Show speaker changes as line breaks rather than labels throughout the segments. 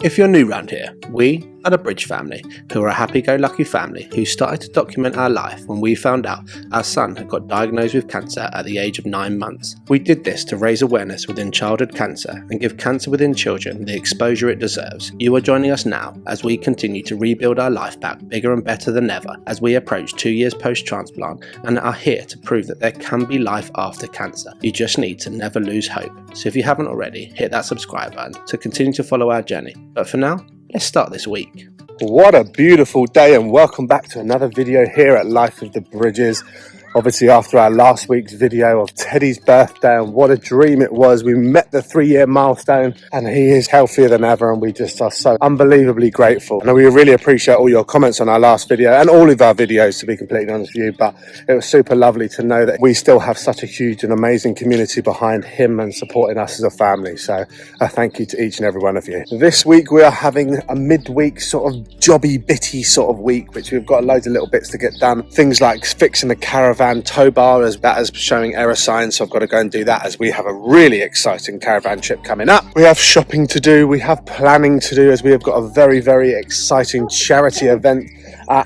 If you're new round here, we are the Bridge family, who are a happy-go-lucky family who started to document our life when we found out our son had got diagnosed with cancer at the age of 9 months. We did this to raise awareness within childhood cancer and give cancer within children the exposure it deserves. You are joining us now as we continue to rebuild our life back bigger and better than ever as we approach 2 years post-transplant and are here to prove that there can be life after cancer. You just need to never lose hope. So if you haven't already, hit that subscribe button to continue to follow our journey. But for now, let's start this week.
What a beautiful day, and welcome back to another video here at Life of the Bridges. Obviously after our last week's video of Teddy's birthday, and what a dream it was. We met the 3-year milestone and he is healthier than ever, and we just are so unbelievably grateful. And we really appreciate all your comments on our last video and all of our videos, to be completely honest with you. But it was super lovely to know that we still have such a huge and amazing community behind him and supporting us as a family. So a thank you to each and every one of you. This week we are having a midweek sort of jobby bitty sort of week, which we've got loads of little bits to get done. Things like fixing the caravan tow bar, as that is showing error signs, so I've got to go and do that as we have a really exciting caravan trip coming up. We have shopping to do, we have planning to do, as we have got a very, very exciting charity event,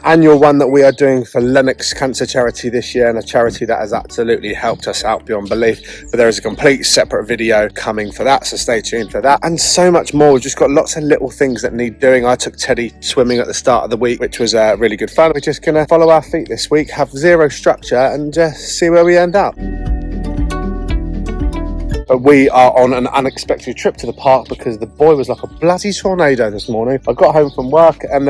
annual one that we are doing for Lennox Cancer Charity this year, and a charity that has absolutely helped us out beyond belief. But there is a complete separate video coming for that, so stay tuned for that, and so much more. We've just got lots of little things that need doing. I took Teddy swimming at the start of the week, which was really good fun. We're just gonna follow our feet this week, have zero structure, and see where we end up. But we are on an unexpected trip to the park because the boy was like a bloody tornado this morning. I got home from work and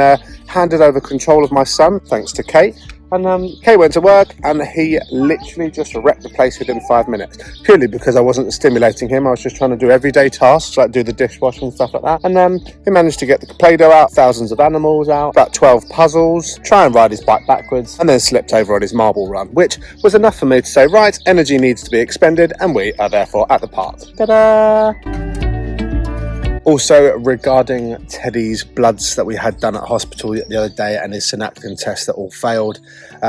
handed over control of my son, thanks to Kate. And Kate went to work and he literally just wrecked the place within 5 minutes. Purely because I wasn't stimulating him. I was just trying to do everyday tasks, like do the dishwashing and stuff like that. And he managed to get the Play-Doh out, thousands of animals out, about 12 puzzles, try and ride his bike backwards, and then slipped over on his marble run, which was enough for me to say, right, energy needs to be expended, and we are therefore at the park. Ta-da! Also, regarding Teddy's bloods that we had done at hospital the other day and his synaptin tests that all failed,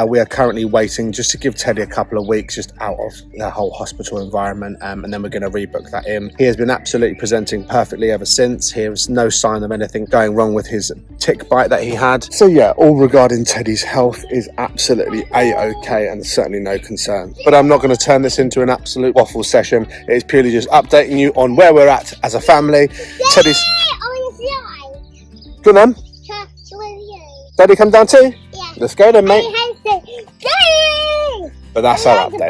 we are currently waiting just to give Teddy a couple of weeks just out of the whole hospital environment, and then we're going to rebook that in. He has been absolutely presenting perfectly ever since. There's no sign of anything going wrong with his tick bite that he had. So yeah, all regarding Teddy's health is absolutely a-okay and certainly no concern. But I'm not going to turn this into an absolute waffle session. It is purely just updating you on where we're at as a family. Teddy's... Go on then. Daddy come down too? Yeah. Let's go then, mate. But that's our update.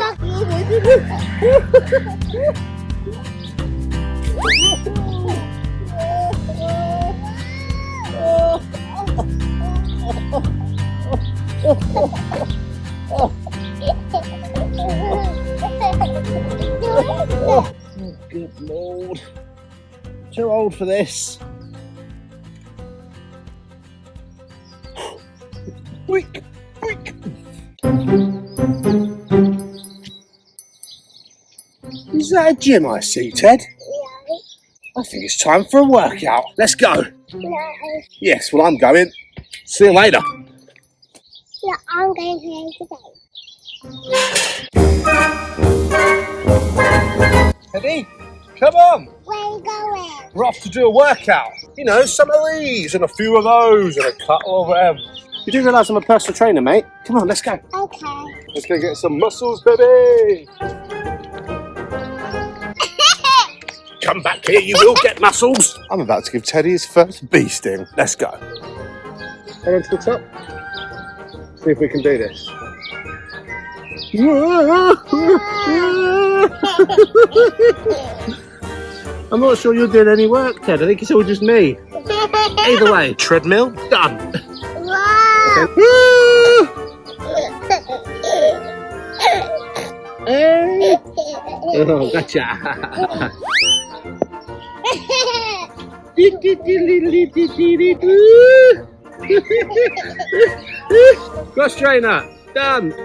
Oh, good Lord. Too old for this. Quick, quick. Is that a gym I see, Ted?
No.
I think it's time for a workout. Let's go.
No.
Yes, well, I'm going. See you later.
No, I'm going here today.
Teddy, come on.
Where are you going?
We're off to do a workout. You know, some of these and a few of those and a couple of them. You do realise I'm a personal trainer, mate? Come on, let's go.
Okay.
Let's go get some muscles, baby. Come back here, you will get muscles. I'm about to give Teddy his first bee sting. Let's go. Come on to the top. See if we can do this. I'm not sure you're doing any work, Ted. I think it's all just me. Either way, treadmill, done.
Wow.
Hey. Oh, gotcha. Cross trainer, done.
I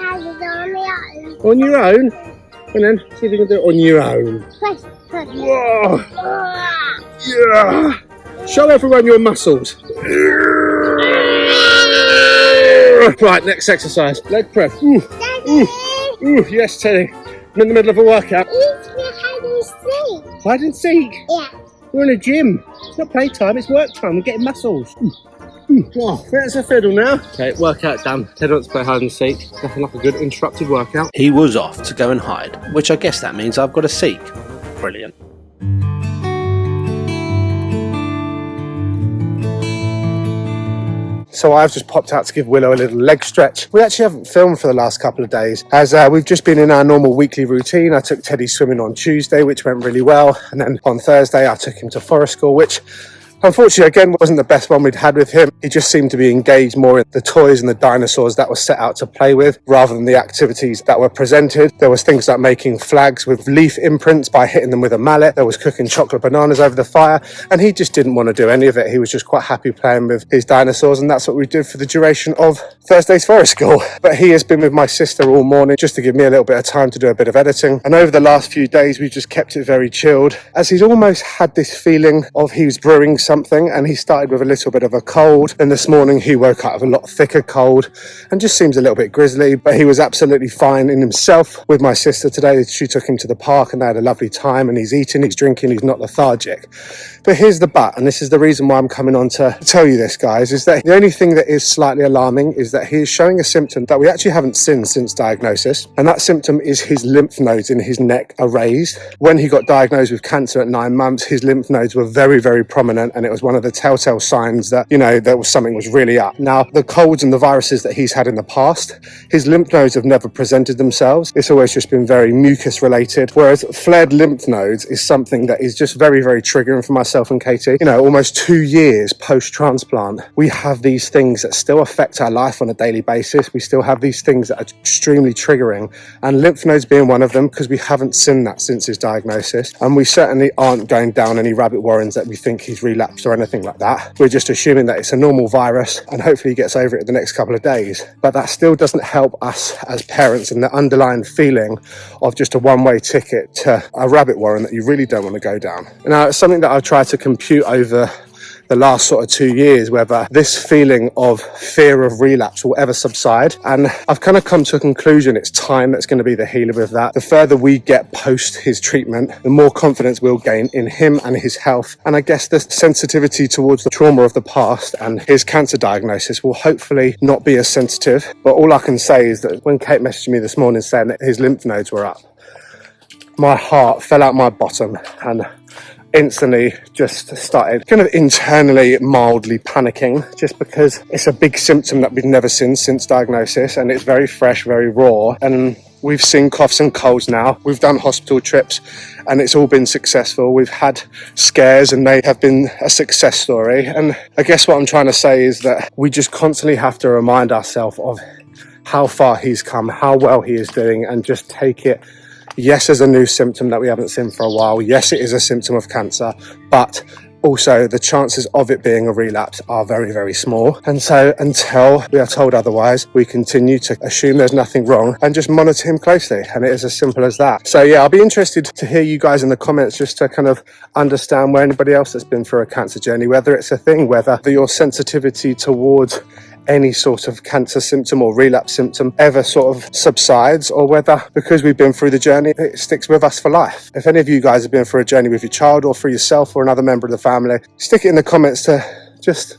have to do on my own.
On your own? Come on then, see if you can do it on your own.
Push.
Whoa. Yeah. Show everyone your muscles. Right, next exercise. Leg press. Ooh.
Daddy.
Ooh. Yes, Teddy. I'm in the middle of a workout.
Eat me hide and seek.
Hide and seek?
Yeah.
We're in a gym. It's not playtime, it's work time. We're getting muscles. Oh, there's a fiddle now. Okay, workout done. Ted wants to play hide and seek. Nothing like a good interrupted workout.
He was off to go and hide, which I guess that means I've got to seek. Brilliant.
So I've just popped out to give Willow a little leg stretch. We actually haven't filmed for the last couple of days as we've just been in our normal weekly routine. I took Teddy swimming on Tuesday, which went really well. And then on Thursday, I took him to forest school, which unfortunately, again, wasn't the best one we'd had with him. He just seemed to be engaged more in the toys and the dinosaurs that were set out to play with rather than the activities that were presented. There was things like making flags with leaf imprints by hitting them with a mallet. There was cooking chocolate bananas over the fire, and he just didn't want to do any of it. He was just quite happy playing with his dinosaurs, and that's what we did for the duration of Thursday's forest school. But he has been with my sister all morning just to give me a little bit of time to do a bit of editing. And over the last few days, we've just kept it very chilled, as he's almost had this feeling of he was brewing something, and he started with a little bit of a cold. And this morning he woke up with a lot thicker cold and just seems a little bit grizzly, but he was absolutely fine in himself with my sister today. She took him to the park and they had a lovely time, and he's eating, he's drinking, he's not lethargic. But here's the but, and this is the reason why I'm coming on to tell you this, guys, is that the only thing that is slightly alarming is that he is showing a symptom that we actually haven't seen since diagnosis, and that symptom is his lymph nodes in his neck are raised. When he got diagnosed with cancer at 9 months, his lymph nodes were very, very prominent, and it was one of the telltale signs that, you know, there was something was really up. Now, the colds and the viruses that he's had in the past, his lymph nodes have never presented themselves. It's always just been very mucus related, whereas flared lymph nodes is something that is just very, very triggering for myself and Katie. You know, almost 2 years post-transplant, we have these things that still affect our life on a daily basis. We still have these things that are extremely triggering, and lymph nodes being one of them, because we haven't seen that since his diagnosis. And we certainly aren't going down any rabbit warrens that we think he's relapsed or anything like that. We're just assuming that it's a normal virus, and hopefully he gets over it in the next couple of days. But that still doesn't help us as parents, and the underlying feeling of just a one-way ticket to a rabbit warren that you really don't want to go down. Now, it's something that I've tried to compute over the last sort of 2 years, whether this feeling of fear of relapse will ever subside. And I've kind of come to a conclusion it's time that's going to be the healer with that. The further we get post his treatment, the more confidence we'll gain in him and his health. And I guess the sensitivity towards the trauma of the past and his cancer diagnosis will hopefully not be as sensitive. But all I can say is that when Kate messaged me this morning saying that his lymph nodes were up, my heart fell out my bottom, and instantly just started kind of internally mildly panicking, just because it's a big symptom that we've never seen since diagnosis, and it's very fresh, very raw. And we've seen coughs and colds now. We've done hospital trips and it's all been successful. We've had scares and they have been a success story. And I guess what I'm trying to say is that we just constantly have to remind ourselves of how far he's come, how well he is doing, and just take it, yes, as a new symptom that we haven't seen for a while. Yes, it is a symptom of cancer, but also the chances of it being a relapse are very, very small. And so until we are told otherwise, we continue to assume there's nothing wrong and just monitor him closely. And it is as simple as that. So yeah, I'll be interested to hear you guys in the comments, just to kind of understand where anybody else that's been through a cancer journey, whether it's a thing, whether your sensitivity towards any sort of cancer symptom or relapse symptom ever sort of subsides, or whether because we've been through the journey it sticks with us for life. If any of you guys have been through a journey with your child or for yourself or another member of the family, stick it in the comments to just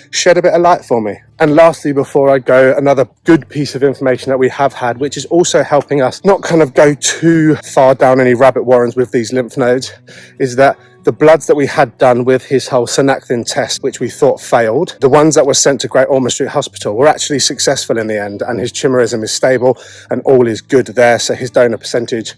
shed a bit of light for me. And lastly, before I go, another good piece of information that we have had, which is also helping us not kind of go too far down any rabbit warrens with these lymph nodes, is that the bloods that we had done with his whole synacthin test, which we thought failed, the ones that were sent to Great Ormond Street Hospital were actually successful in the end, and his chimerism is stable and all is good there. So his donor percentage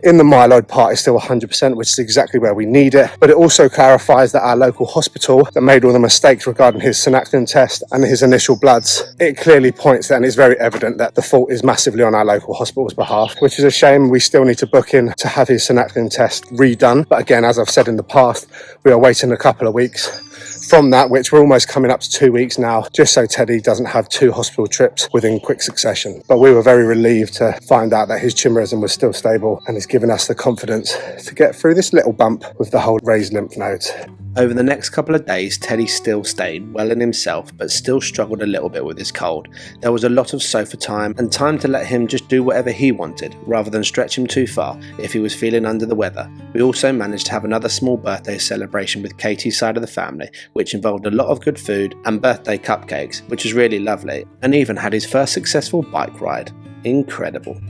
in the myeloid part is still 100%, which is exactly where we need it. But it also clarifies that our local hospital that made all the mistakes regarding his synacthin test and his initial bloods, it clearly points and it's very evident that the fault is massively on our local hospital's behalf, which is a shame. We still need to book in to have his synacthin test redone. But again, as I've said in the past, we are waiting a couple of weeks from that, which we're almost coming up to 2 weeks now, just so Teddy doesn't have 2 hospital trips within quick succession. But we were very relieved to find out that his chimerism was still stable, and it's given us the confidence to get through this little bump with the whole raised lymph nodes.
Over the next couple of days, Teddy still stayed well in himself, but still struggled a little bit with his cold. There was a lot of sofa time and time to let him just do whatever he wanted, rather than stretch him too far if he was feeling under the weather. We also managed to have another small birthday celebration with Katie's side of the family, which involved a lot of good food and birthday cupcakes, which was really lovely, and even had his first successful bike ride. Incredible.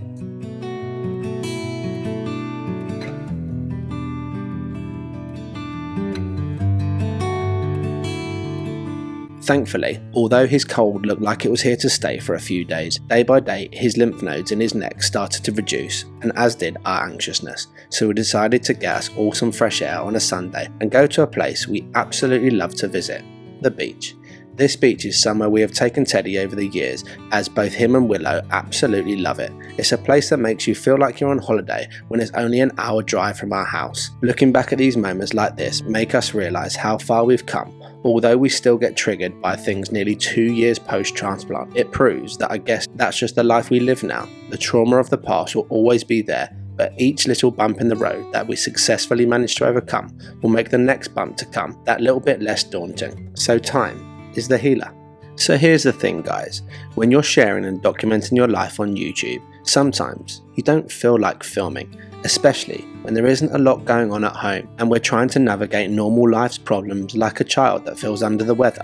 Thankfully, although his cold looked like it was here to stay for a few days, day by day his lymph nodes in his neck started to reduce, and as did our anxiousness, so we decided to get us all some fresh air on a Sunday and go to a place we absolutely love to visit, the beach. This beach is somewhere we have taken Teddy over the years, as both him and Willow absolutely love it. It's a place that makes you feel like you're on holiday when it's only an hour drive from our house. Looking back at these moments like this make us realise how far we've come. Although we still get triggered by things nearly 2 years post-transplant, it proves that I guess that's just the life we live now. The trauma of the past will always be there, but each little bump in the road that we successfully manage to overcome will make the next bump to come that little bit less daunting. So time is the healer. So here's the thing, guys, when you're sharing and documenting your life on YouTube, sometimes you don't feel like filming, especially when there isn't a lot going on at home and we're trying to navigate normal life's problems like a child that feels under the weather.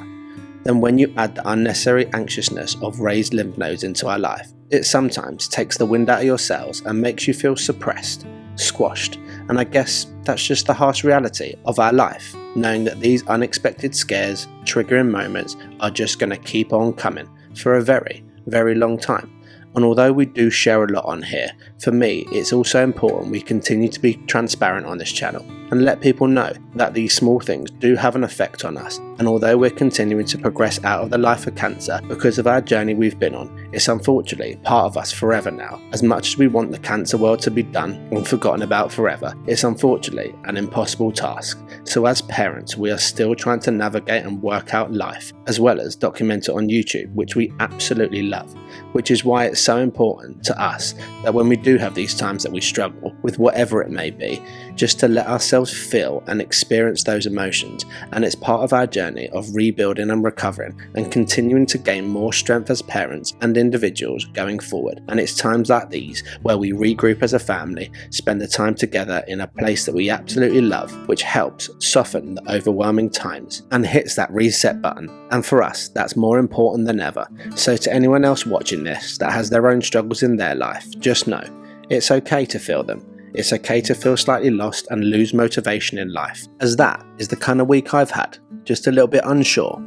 Then when you add the unnecessary anxiousness of raised lymph nodes into our life, it sometimes takes the wind out of your sails and makes you feel suppressed, squashed, and I guess that's just the harsh reality of our life, knowing that these unexpected scares, triggering moments are just going to keep on coming for a very, very long time. And although we do share a lot on here, for me it's also important we continue to be transparent on this channel and let people know that these small things do have an effect on us. And although we're continuing to progress out of the life of cancer because of our journey we've been on, it's unfortunately part of us forever now. As much as we want the cancer world to be done and forgotten about forever, it's unfortunately an impossible task. So as parents, we are still trying to navigate and work out life, as well as document it on YouTube, which we absolutely love, which is why it's so important to us that when we do have these times that we struggle with whatever it may be, just to let ourselves feel and experience those emotions. And it's part of our journey of rebuilding and recovering and continuing to gain more strength as parents and individuals going forward. And it's times like these where we regroup as a family, spend the time together in a place that we absolutely love, which helps soften the overwhelming times and hits that reset button. And for us, that's more important than ever. So to anyone else watching this that has their own struggles in their life, just know it's okay to feel them. It's okay to feel slightly lost and lose motivation in life, as that is the kind of week I've had, just a little bit unsure,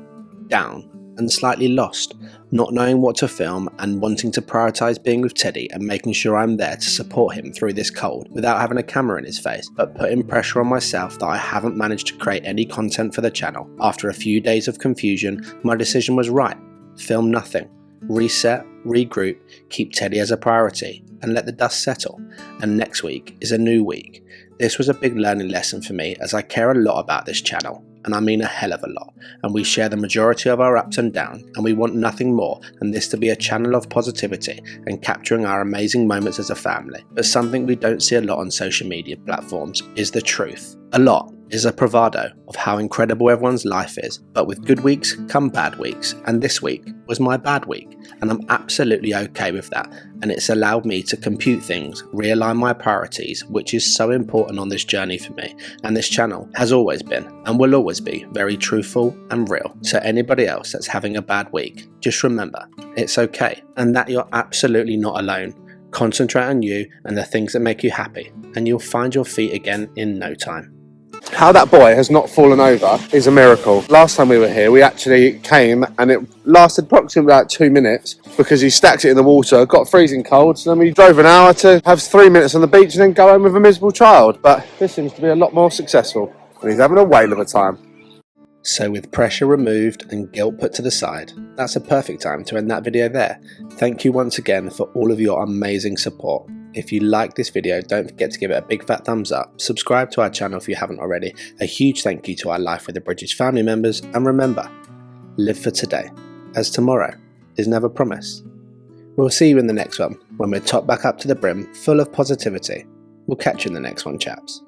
down and slightly lost, not knowing what to film and wanting to prioritise being with Teddy and making sure I'm there to support him through this cold without having a camera in his face, but putting pressure on myself that I haven't managed to create any content for the channel. After a few days of confusion, my decision was right, film nothing. Reset, regroup, keep Teddy as a priority, and let the dust settle. And next week is a new week. This was a big learning lesson for me, as I care a lot about this channel, and I mean a hell of a lot, and we share the majority of our ups and downs, and we want nothing more than this to be a channel of positivity and capturing our amazing moments as a family. But something we don't see a lot on social media platforms is the truth. A lot is a bravado of how incredible everyone's life is, but with good weeks come bad weeks, and this week was my bad week, and I'm absolutely okay with that, and it's allowed me to compute things, realign my priorities, which is so important on this journey for me, and this channel has always been and will always be very truthful and real. So anybody else that's having a bad week, just remember it's okay, and that you're absolutely not alone. Concentrate on you and the things that make you happy, and you'll find your feet again in no time.
How that boy has not fallen over is a miracle. Last time we were here, we actually came and it lasted approximately about 2 minutes because he stacked it in the water, got freezing cold, so then we drove an hour to have 3 minutes on the beach and then go home with a miserable child. But this seems to be a lot more successful and he's having a whale of a time.
So with pressure removed and guilt put to the side, that's a perfect time to end that video there. Thank you once again for all of your amazing support. If you like this video, don't forget to give it a big fat thumbs up, subscribe to our channel if you haven't already, a huge thank you to our Life with the Bridges family members, and remember, live for today, as tomorrow is never promised. We'll see you in the next one, when we're topped back up to the brim, full of positivity. We'll catch you in the next one, chaps.